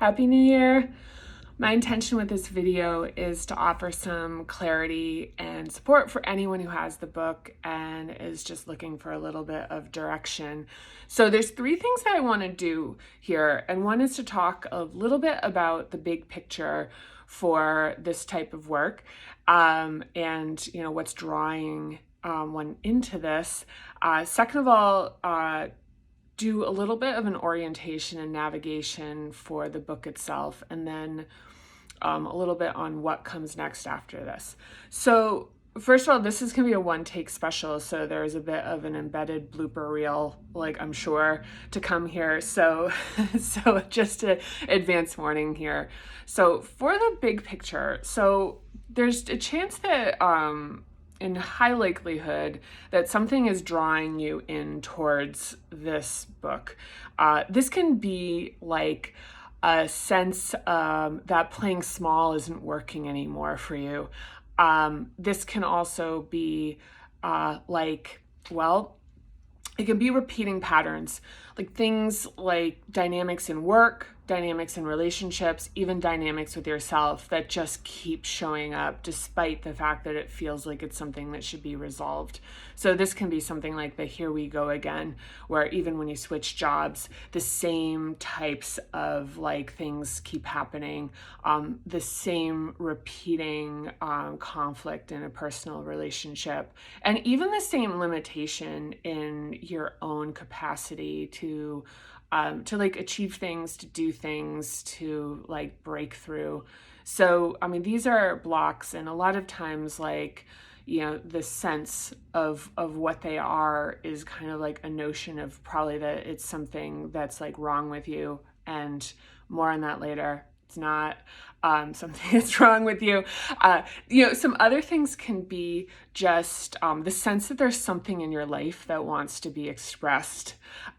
Happy New Year! My intention with this video is to offer some clarity and support for anyone who has the book and is just looking for a little bit of direction. So there's three things that I want to do here, and one is to talk a little bit about the big picture for this type of work, and what's drawing one into this. Second of all, do a little bit of an orientation and navigation for the book itself, and then a little bit on what comes next after this. So first of all, this is going to be a one-take special, so there's a bit of an embedded blooper reel, I'm sure, to come here. So just an advance warning here. So for the big picture, so there's a chance that in high likelihood that something is drawing you in towards this book. This can be like a sense that playing small isn't working anymore for you. This can also be it can be repeating patterns, like things like dynamics in work, dynamics in relationships, even dynamics with yourself that just keep showing up despite the fact that it feels like it's something that should be resolved. So this can be something like the here we go again, where even when you switch jobs, the same types of things keep happening, the same repeating conflict in a personal relationship, and even the same limitation in your own capacity to achieve things, to do things, to break through. So, these are blocks, and a lot of times, the sense of what they are is kind of like a notion of probably that it's something that's wrong with you, and more on that later. It's not something that's wrong with you. Some other things can be just the sense that there's something in your life that wants to be expressed,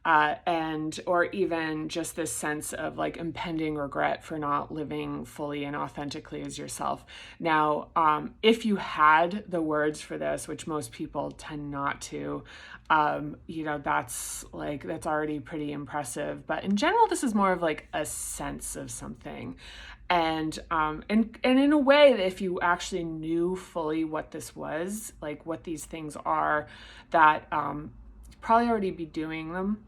or even just this sense of impending regret for not living fully and authentically as yourself. Now, if you had the words for this, which most people tend not to, that's already pretty impressive. But in general, this is more of a sense of something. And in a way, that if you actually knew fully what this was, what these things are, that you'd probably already be doing them.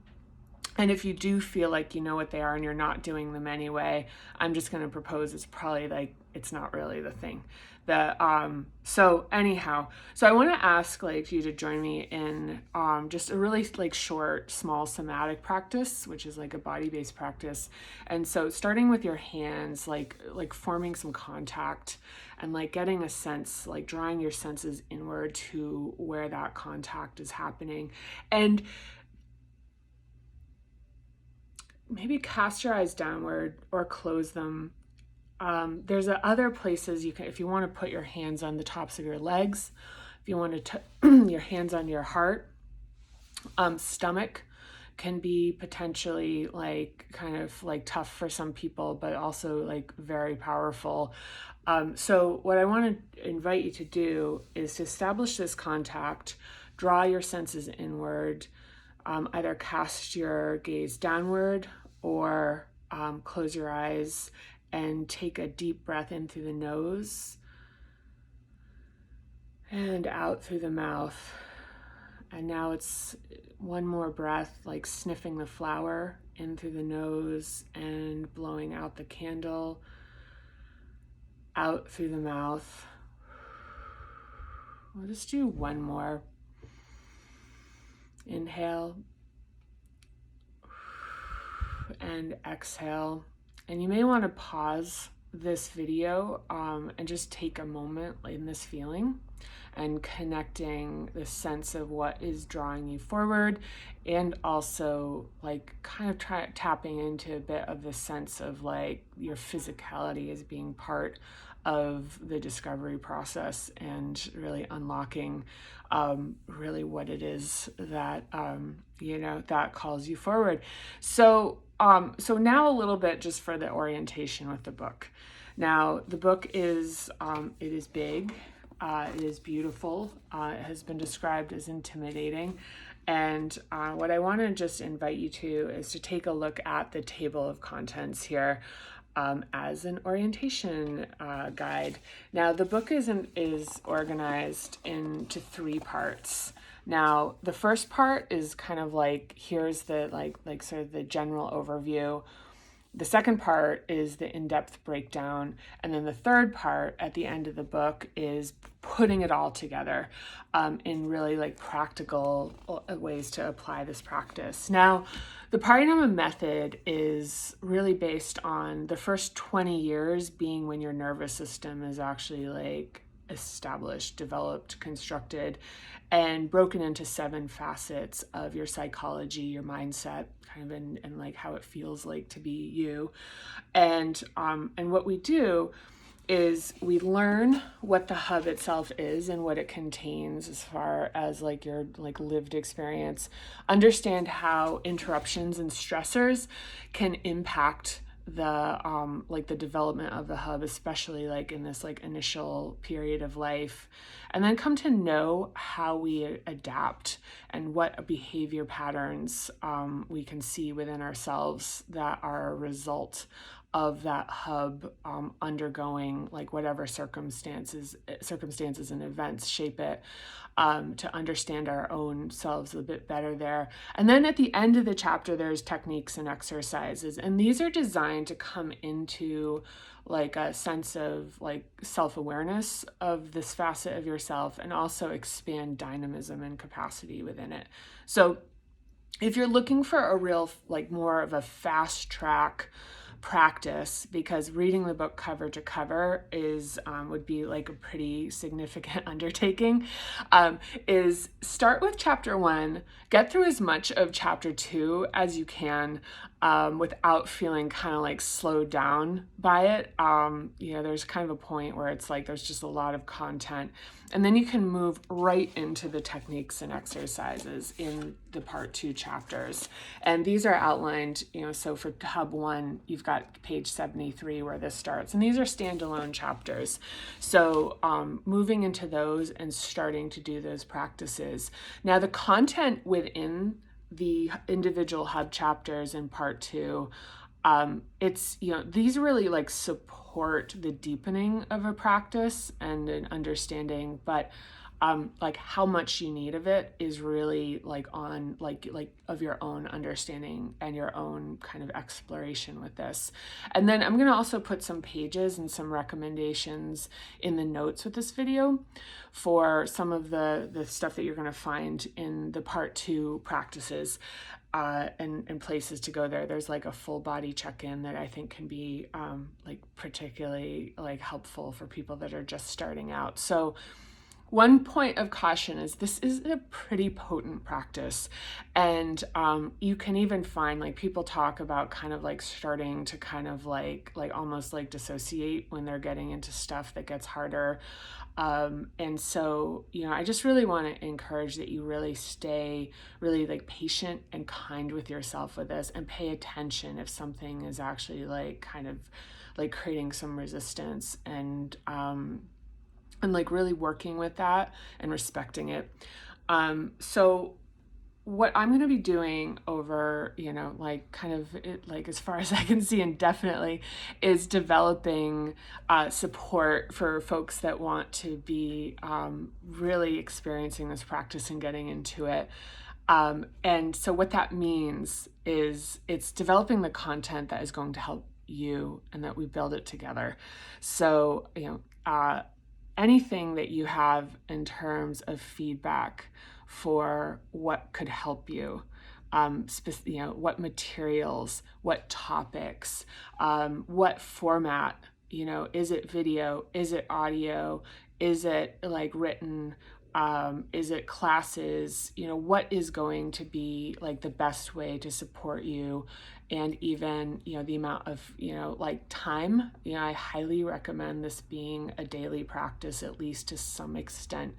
And if you do feel like you know what they are and you're not doing them anyway, I'm just going to propose it's probably it's not really the thing. So I want to ask you to join me in just a really short, small somatic practice, which is a body-based practice. And so starting with your hands, forming some contact and getting a sense, drawing your senses inward to where that contact is happening. And maybe cast your eyes downward or close them. There's other places you can, if you want to put your hands on the tops of your legs, if you want to your hands on your heart. Stomach can be potentially tough for some people, but also very powerful. So what I want to invite you to do is to establish this contact, draw your senses inward, either cast your gaze downward or close your eyes and take a deep breath in through the nose and out through the mouth. And now it's one more breath, sniffing the flower in through the nose and blowing out the candle out through the mouth. We'll just do one more. Inhale and exhale. And you may want to pause this video and just take a moment in this feeling and connecting the sense of what is drawing you forward, and also tapping into a bit of the sense of your physicality as being part of the discovery process, and really unlocking really what it is that that calls you forward. So now a little bit just for the orientation with the book. Now the book is it is big, it is beautiful, it has been described as intimidating, and what I want to just invite you to is to take a look at the table of contents here. as an orientation guide. Now, the book is organized into 3 parts. Now, the first part is kind of like, here's the like sort of the general overview. The second part is the in-depth breakdown. And then the third part at the end of the book is putting it all together in really like practical ways to apply this practice. Now, the Parinama method is really based on the first 20 years being when your nervous system is actually like established, developed, constructed, and broken into 7 facets of your psychology, your mindset, kind of, and like how it feels like to be you. And what we do is we learn what the hub itself is and what it contains as far as like your like lived experience, understand how interruptions and stressors can impact the like the development of the hub, especially like in this like initial period of life, and then come to know how we adapt and what behavior patterns we can see within ourselves that are a result of that hub undergoing like whatever circumstances and events shape it, to understand our own selves a bit better there. And then at the end of the chapter, there's techniques and exercises, and these are designed to come into like a sense of like self-awareness of this facet of yourself, and also expand dynamism and capacity within it. So if you're looking for a real like more of a fast track practice, because reading the book cover to cover is would be like a pretty significant undertaking, is start with chapter 1, get through as much of chapter 2 as you can, without feeling kind of like slowed down by it. There's kind of a point where it's like there's just a lot of content, and then you can move right into the techniques and exercises in the part 2 chapters. And these are outlined, so for hub 1, you've got page 73 where this starts, and these are standalone chapters. So moving into those and starting to do those practices. Now, the content within the individual hub chapters in part 2, it's, these really like support the deepening of a practice and an understanding, but like how much you need of it is really like on like of your own understanding and your own kind of exploration with this. And then I'm going to also put some pages and some recommendations in the notes with this video for some of the stuff that you're going to find in the part 2 practices, and places to go there. There's like a full body check-in that I think can be like particularly like helpful for people that are just starting out. So one point of caution is this is a pretty potent practice, and you can even find like people talk about kind of like starting to kind of like almost like dissociate when they're getting into stuff that gets harder. And so, I just really want to encourage that you really stay really like patient and kind with yourself with this, and pay attention if something is actually like kind of like creating some resistance, and like really working with that and respecting it. So what I'm going to be doing over, like kind of it, like as far as I can see indefinitely, is developing support for folks that want to be really experiencing this practice and getting into it. And so what that means is it's developing the content that is going to help you, and that we build it together. So, anything that you have in terms of feedback for what could help you, what materials, what topics, what format, is it video, is it audio, is it like written, is it classes, what is going to be like the best way to support you, and even, the amount of, like time. I highly recommend this being a daily practice, at least to some extent.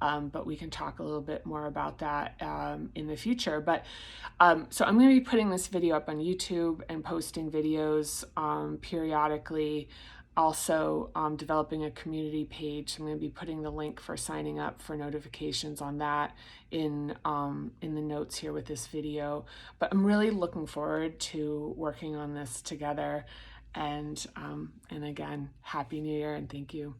But we can talk a little bit more about that in the future. But so I'm going to be putting this video up on YouTube and posting videos periodically. Also developing a community page. I'm going to be putting the link for signing up for notifications on that in the notes here with this video. But I'm really looking forward to working on this together. And again, Happy New Year and thank you.